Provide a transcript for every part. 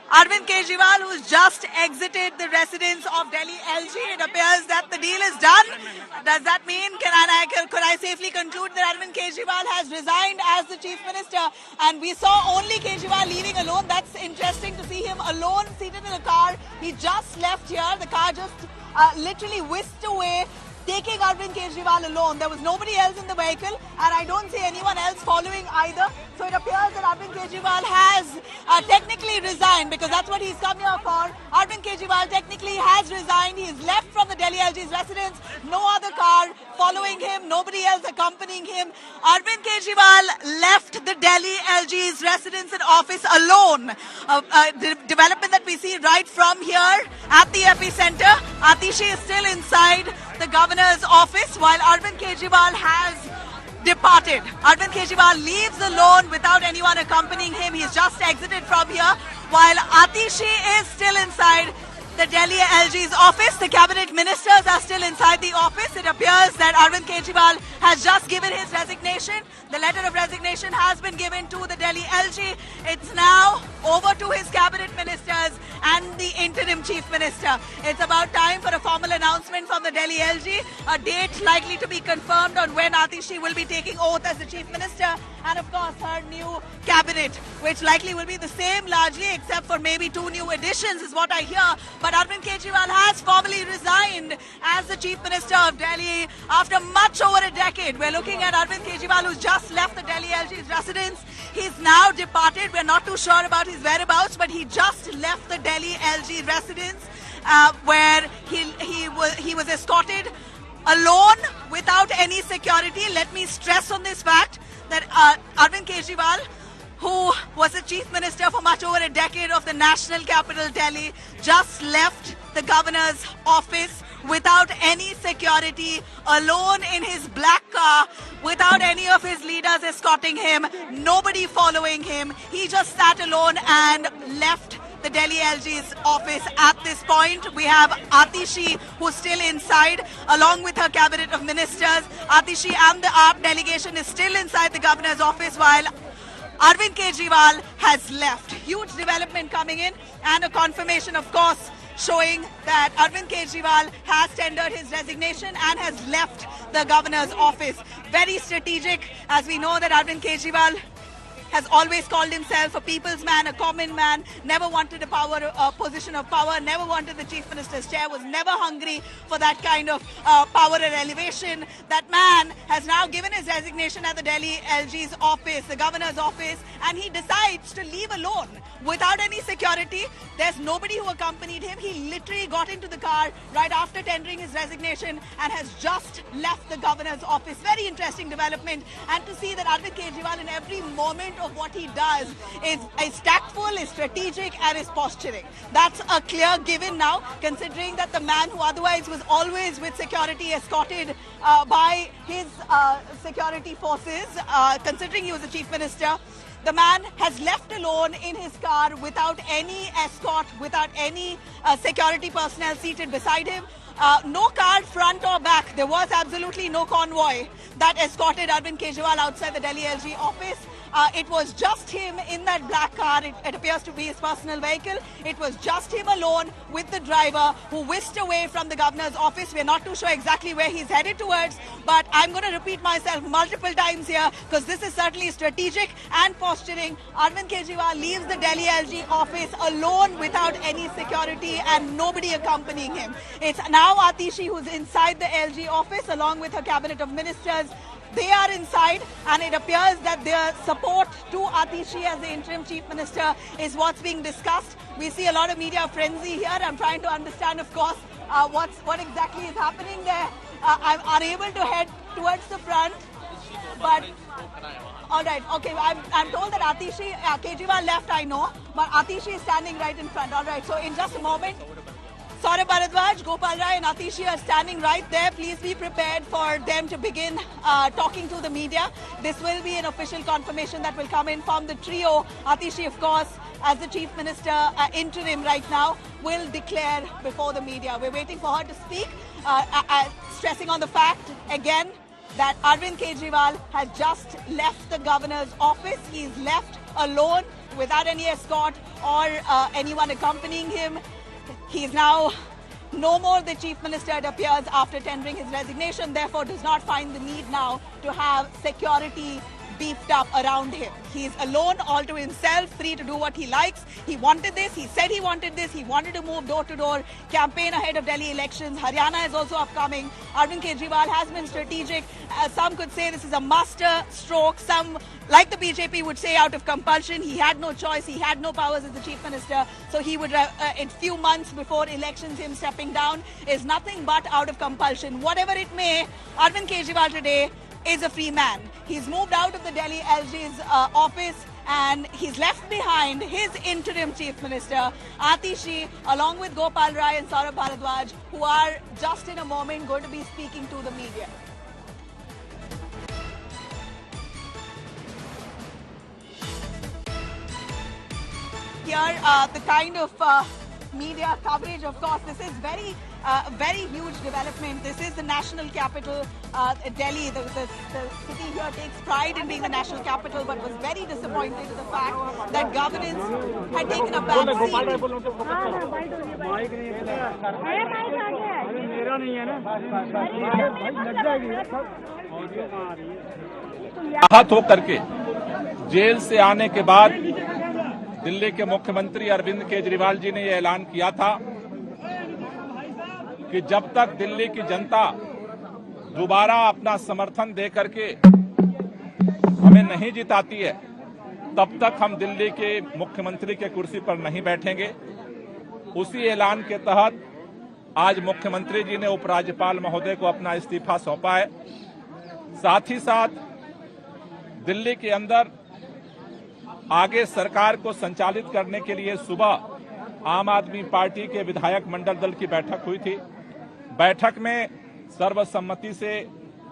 Arvind Kejriwal, who's just exited the residence of Delhi LG. It appears that the deal is done. Does that mean, could I safely conclude that Arvind Kejriwal has resigned as the Chief Minister? And we saw only Kejriwal leaving alone. That's interesting to see him alone, seated in a car. He just left here. The car just literally whisked away, taking Arvind Kejriwal alone. There was nobody else in the vehicle, and I don't see anyone else following either. So it appears that Arvind Kejriwal has technically resigned, because that's what he's come here for. Arvind Kejriwal technically has resigned. He's left from the Delhi LG's residence. No other car following him, nobody else accompanying him. Arvind Kejriwal left the Delhi LG's residence and office alone. The development that we see right from here at the epicenter, Atishi is still inside the governor's office while Arvind Kejriwal has departed. Arvind Kejriwal leaves alone without anyone accompanying him. He's just exited from here while Atishi is still inside the Delhi LG's office. The cabinet ministers are still inside the office. It appears that Arvind Kejriwal has just given his resignation. The letter of resignation has been given to the Delhi LG. It's now over to his cabinet ministers and the interim chief minister. It's about time for a formal announcement from the Delhi LG. A date likely to be confirmed on when Atishi will be taking oath as the chief minister, and of course her new cabinet, which likely will be the same largely, except for maybe 2 new additions is what I hear. But Arvind Kejriwal has formally resigned as the chief minister of Delhi after much over a decade. We're looking at Arvind Kejriwal, who's just left the Delhi LG's residence. He's now departed. We're not too sure about his whereabouts, but he just left the Delhi LG residence where he was escorted alone without any security. Let me stress on this fact that Arvind Kejriwal, who was the chief minister for much over a decade of the national capital Delhi, just left the governor's office without any security, alone in his black car, without any of his leaders escorting him, nobody following him. He just sat alone and left the Delhi LG's office. At this point, we have Atishi, who's still inside, along with her cabinet of ministers. Atishi and the AAP delegation is still inside the governor's office, while Arvind Kejriwal has left. Huge development coming in, and a confirmation, of course, showing that Arvind Kejriwal has tendered his resignation and has left the governor's office. Very strategic, as we know that Arvind Kejriwal has always called himself a people's man, a common man, never wanted a position of power, never wanted the chief minister's chair, was never hungry for that kind of power and elevation. That man has now given his resignation at the Delhi LG's office, the governor's office, and he decides to leave alone without any security. There's nobody who accompanied him. He literally got into the car right after tendering his resignation and has just left the governor's office. Very interesting development, and to see that Arvind Kejriwal in every moment of what he does is tactful, is strategic, and is posturing. That's a clear given now, considering that the man who otherwise was always with security, escorted by his security forces, considering he was the chief minister, the man has left alone in his car without any escort, without any security personnel seated beside him. No car front or back. There was absolutely no convoy that escorted Arvind Kejriwal outside the Delhi LG office. It was just him in that black car. It appears to be his personal vehicle. It was just him alone with the driver, who whisked away from the governor's office. We're not too sure exactly where he's headed towards, but I'm going to repeat myself multiple times here, because this is certainly strategic and posturing. Arvind Kejriwal leaves the Delhi LG office alone without any security and nobody accompanying him. It's now Atishi who's inside the LG office along with her cabinet of ministers. They are inside, and it appears that their support to Atishi as the interim chief minister is what's being discussed. We see a lot of media frenzy here. I'm trying to understand, of course, what exactly is happening there. I'm unable to head towards the front, but all right, okay. I'm told that Atishi, Kejriwal left, I know, but Atishi is standing right in front. All right, so in just a moment, Saurabh Bharadwaj, Gopal Rai and Atishi are standing right there. Please be prepared for them to begin talking to the media. This will be an official confirmation that will come in from the trio. Atishi, of course, as the Chief Minister interim right now, will declare before the media. We're waiting for her to speak, stressing on the fact, again, that Arvind Kejriwal has just left the governor's office. He's left alone without any escort or anyone accompanying him. He's now no more the chief minister, it appears, after tendering his resignation, therefore does not find the need now to have security beefed up around him. He's alone, all to himself, free to do what he likes. He wanted this. He said he wanted this. He wanted to move door to door, campaign ahead of Delhi elections. Haryana is also upcoming. Arvind Kejriwal has been strategic. Some could say this is a master stroke. Some, like the BJP, would say out of compulsion. He had no choice. He had no powers as the chief minister. So he would, in few months before elections, him stepping down is nothing but out of compulsion. Whatever it may, Arvind Kejriwal today is a free man. He's moved out of the Delhi LG's office and he's left behind his interim chief minister, Atishi, along with Gopal Rai and Saurabh Bharadwaj, who are just in a moment going to be speaking to the media. Here, the kind of media coverage, of course, this is very huge development. This is the national capital, Delhi. The city here takes pride in being the national capital, but was very disappointed with the fact that governance had taken a back seat. आहत होकर के jail से आने के बाद दिल्ली के मुख्यमंत्री अरविंद केजरीवाल जी ने यह ऐलान किया था कि जब तक दिल्ली की जनता दोबारा अपना समर्थन दे करके हमें नहीं जिताती है, तब तक हम दिल्ली के मुख्यमंत्री के कुर्सी पर नहीं बैठेंगे। उसी ऐलान के तहत आज मुख्यमंत्री जी ने उपराज्यपाल महोदय को अपना इस्तीफा सौंपा है। साथ ही साथ दिल्ली के अंदर आगे सरकार को संचालित करने के लिए सुबह आम आदमी पार्टी के विधायक मंडल दल की बैठक हुई थी। बैठक में सर्वसम्मति से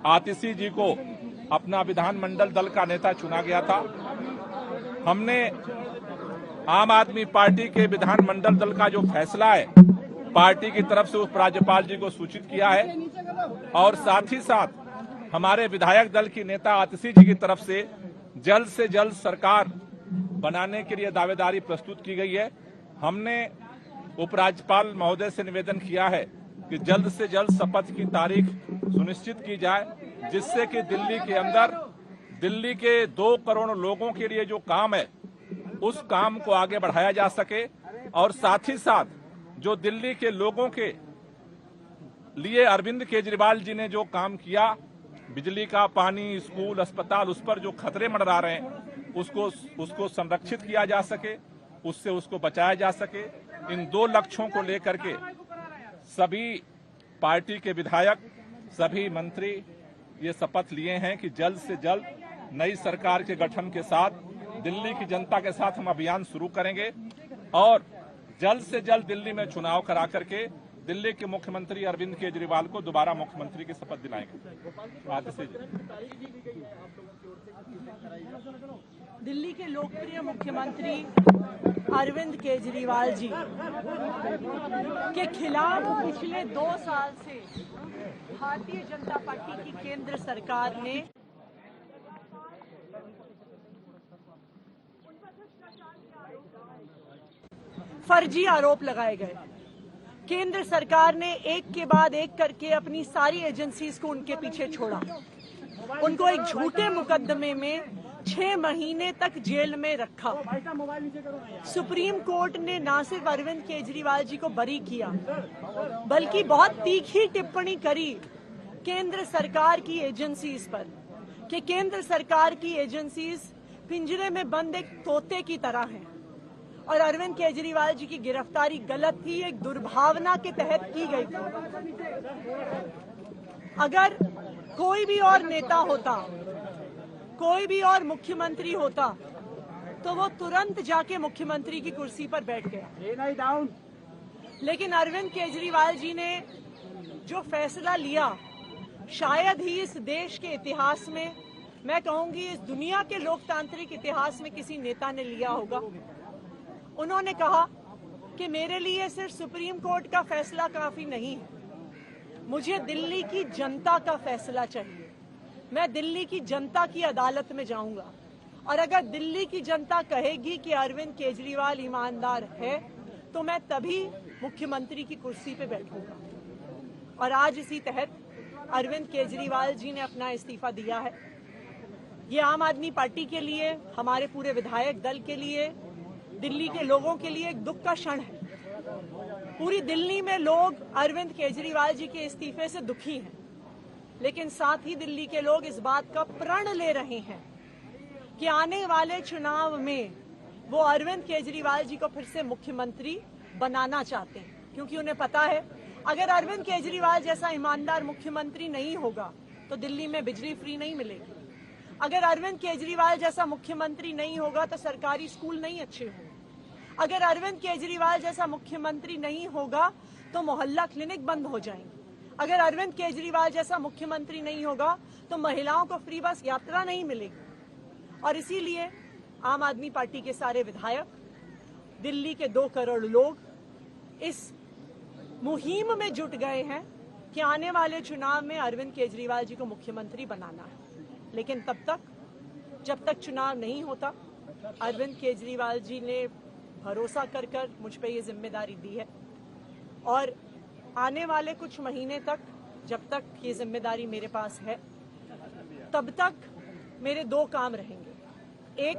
आतिशी जी को अपना विधानमंडल दल का नेता चुना गया था। हमने आम आदमी पार्टी के विधानमंडल दल का जो फैसला है पार्टी की तरफ से उपराज्यपाल जी को सूचित किया है और साथ ही साथ हमारे विधायक दल की नेता आतिशी जी की तरफ से जल्द सरकार बनाने के लिए दावेदारी प्रस्तुत की गई है। हमने उपराज्यपाल महोदय से निवेदन किया है कि जल्द से जल्द शपथ की तारीख सुनिश्चित की जाए, जिससे कि दिल्ली के अंदर दिल्ली के 2 करोड़ लोगों के लिए जो काम है उस काम को आगे बढ़ाया जा सके और साथ ही साथ जो दिल्ली के लोगों के लिए अरविंद केजरीवाल जी ने जो काम किया, बिजली का, पानी, स्कूल, अस्पताल, उस पर जो खतरे मंडरा रहे हैं उसको संरक्षित किया जा सके, उससे उसको बचाया जा सके। इन 2 लक्ष्यों को लेकर के सभी पार्टी के विधायक, सभी मंत्री ये शपथ लिए हैं कि जल्द से जल्द नई सरकार के गठन के साथ दिल्ली की जनता के साथ हम अभियान शुरू करेंगे और जल्द से जल्द दिल्ली में चुनाव करा करके दिल्ली के मुख्यमंत्री अरविंद केजरीवाल को दोबारा मुख्यमंत्री की शपथ दिलाएंगे। दिल्ली के लोकप्रिय मुख्यमंत्री अरविंद केजरीवाल जी के खिलाफ पिछले 2 साल से भारतीय जनता पार्टी की केंद्र सरकार ने फर्जी आरोप लगाए गए। केंद्र सरकार ने एक के बाद एक करके अपनी सारी एजेंसीज को उनके पीछे छोड़ा। उनको एक झूठे मुकदमे में 6 महीने तक जेल में रखा। सुप्रीम कोर्ट ने न सिर्फ अरविंद केजरीवाल जी को बरी किया, बल्कि बहुत तीखी टिप्पणी करी केंद्र सरकार की एजेंसीज पर कि केंद्र सरकार की एजेंसीज पिंजरे में बंद एक तोते की तरह हैं और अरविंद केजरीवाल जी की गिरफ्तारी गलत थी, एक दुर्भावना के तहत की गई थी। अगर कोई भी और नेता होता, कोई भी और मुख्यमंत्री होता तो वो तुरंत जाके मुख्यमंत्री की कुर्सी पर बैठ गया। लेकिन अरविंद केजरीवाल जी ने जो फैसला लिया, शायद ही इस देश के इतिहास में, मैं कहूंगी इस दुनिया के लोकतांत्रिक इतिहास में किसी नेता ने लिया होगा। उन्होंने कहा कि मेरे लिए सिर्फ सुप्रीम कोर्ट का फैसला काफी नहीं है, मुझे दिल्ली की जनता का फैसला चाहिए। मैं दिल्ली की जनता की अदालत में जाऊंगा और अगर दिल्ली की जनता कहेगी कि अरविंद केजरीवाल ईमानदार है तो मैं तभी मुख्यमंत्री की कुर्सी पे बैठूंगा। और आज इसी तहत अरविंद केजरीवाल जी ने अपना इस्तीफा दिया है। ये आम आदमी पार्टी के लिए, हमारे पूरे विधायक दल के लिए, दिल्ली के लोगों के लिए एक दुख का क्षण है। पूरी दिल्ली में लोग अरविंद केजरीवाल जी के इस्तीफे से दुखी हैं, लेकिन साथ ही दिल्ली के लोग इस बात का प्रण ले रहे हैं कि आने वाले चुनाव में वो अरविंद केजरीवाल जी को फिर से मुख्यमंत्री बनाना चाहते हैं, क्योंकि उन्हें पता है अगर अरविंद केजरीवाल जैसा ईमानदार मुख्यमंत्री नहीं होगा तो दिल्ली में बिजली फ्री नहीं मिलेगी। अगर अरविंद केजरीवाल जैसा मुख्यमंत्री नहीं होगा तो सरकारी स्कूल नहीं अच्छे होंगे। अगर अरविंद केजरीवाल जैसा मुख्यमंत्री नहीं होगा तो मोहल्ला क्लिनिक बंद हो जाएंगे। अगर अरविंद केजरीवाल जैसा मुख्यमंत्री नहीं होगा तो महिलाओं को फ्री बस यात्रा नहीं मिलेगी। और इसीलिए आम आदमी पार्टी के सारे विधायक, दिल्ली के 2 करोड़ लोग इस मुहिम में जुट गए हैं कि आने वाले चुनाव में अरविंद केजरीवाल जी को मुख्यमंत्री बनाना है। लेकिन तब तक, जब तक चुनाव नहीं होता, अरविंद केजरीवाल जी ने भरोसा कर मुझ पे ये जिम्मेदारी दी है और आने वाले कुछ महीने तक, जब तक ये जिम्मेदारी मेरे पास है, तब तक मेरे 2 काम रहेंगे। एक,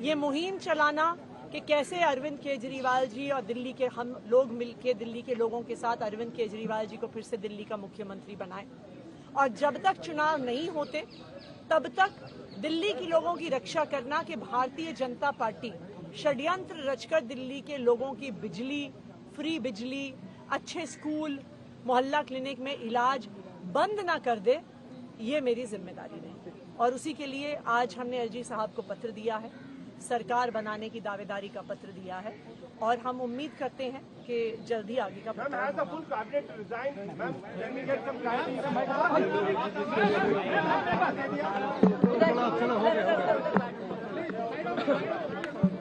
ये मुहिम चलाना कि कैसे अरविंद केजरीवाल जी और दिल्ली के हम लोग मिलकर दिल्ली के लोगों के साथ अरविंद केजरीवाल जी को फिर से दिल्ली का मुख्यमंत्री बनाएं। और जब तक चुनाव नहीं होते तब तक दिल्ली के लोगों की रक्षा करना कि भारतीय जनता पार्टी षड्यंत्र रचकर दिल्ली के लोगों की बिजली, फ्री बिजली, अच्छे स्कूल, मोहल्ला क्लिनिक में इलाज बंद ना कर दे, ये मेरी जिम्मेदारी रहेगी। और उसी के लिए आज हमने एलजी साहब को पत्र दिया है, सरकार बनाने की दावेदारी का पत्र दिया है और हम उम्मीद करते हैं कि जल्दी आगे का पत्र